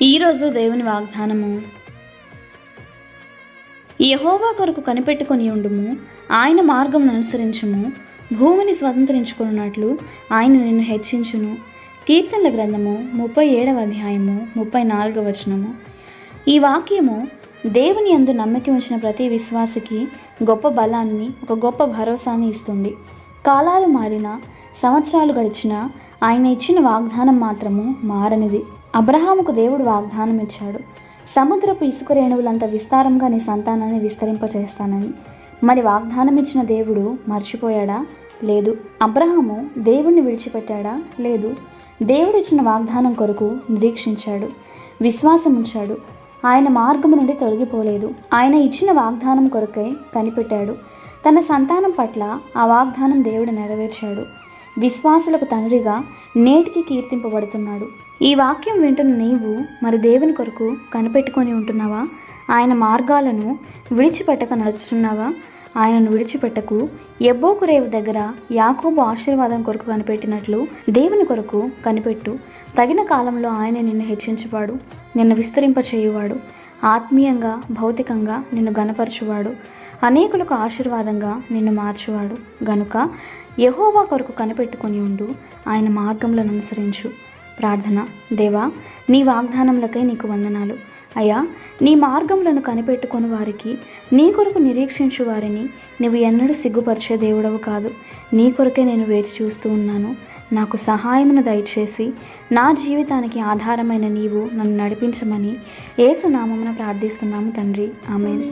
ఈరోజు దేవుని వాగ్దానము. యెహోవా కొరకు కనిపెట్టుకొని ఉండుము, ఆయన మార్గమును అనుసరించుము, భూమిని స్వతంత్రించుకున్నట్లు ఆయన నిన్ను హెచ్చించును. కీర్తనల గ్రంథము 37వ అధ్యాయము 34వ వచనము. ఈ వాక్యము దేవుని యందు నమ్మిక ఉంచిన ప్రతి విశ్వాసికి గొప్ప బలాన్ని, ఒక గొప్ప భరోసాని ఇస్తుంది. కాలాలు మారినా, సంవత్సరాలు గడిచినా ఆయన ఇచ్చిన వాగ్దానం మాత్రము మారనిది. అబ్రహాముకు దేవుడు వాగ్దానం ఇచ్చాడు, సముద్రపు ఇసుక రేణువులంత విస్తారంగా నీ సంతానాన్ని విస్తరింపచేస్తానని. మరి వాగ్దానం ఇచ్చిన దేవుడు మర్చిపోయాడా? లేదు. అబ్రహాము దేవుణ్ణి విడిచిపెట్టాడా? లేదు. దేవుడు ఇచ్చిన వాగ్దానం కొరకు నిరీక్షించాడు, విశ్వాసం ఉంచాడు. ఆయన మార్గము నుండి తొలగిపోలేదు. ఆయన ఇచ్చిన వాగ్దానం కొరకై కనిపెట్టాడు. తన సంతానం పట్ల ఆ వాగ్దానం దేవుడు నెరవేర్చాడు. విశ్వాసులకు తండ్రిగా నేటికి కీర్తింపబడుతున్నాడు. ఈ వాక్యం వింటున్న నీవు మరి దేవుని కొరకు కనిపెట్టుకొని ఉంటున్నావా? ఆయన మార్గాలను విడిచిపెట్టక నడుచుతున్నావా? ఆయనను విడిచిపెట్టకు. యబ్బోకు రేవు దగ్గర యాకోబు ఆశీర్వాదం కొరకు కనిపెట్టినట్లు దేవుని కొరకు కనిపెట్టు. తగిన కాలంలో ఆయన నిన్ను హెచ్చించువాడు, నిన్ను విస్తరింపచేయువాడు, ఆత్మీయంగా భౌతికంగా నిన్ను గణపరచువాడు, అనేకులకు ఆశీర్వాదంగా నిన్ను మార్చువాడు. గనుక యెహోవా కొరకు కనిపెట్టుకొని ఉండు, ఆయన మార్గములను అనుసరించు. ప్రార్థన. దేవా, నీ వాగ్దానములకై నీకు వందనాలు. అయ్యా, నీ మార్గములను కనిపెట్టుకొని వారికి, నీ కొరకు నిరీక్షించు వారిని నువ్వు ఎన్నడూ సిగ్గుపరిచే దేవుడవు కాదు. నీ కొరకే నేను వేచి చూస్తూ ఉన్నాను. నాకు సహాయమును దయచేసి నా జీవితానికి ఆధారమైన నీవు నన్ను నడిపించమని యేసు నామమున ప్రార్థిస్తున్నాము తండ్రి. ఆమేన్.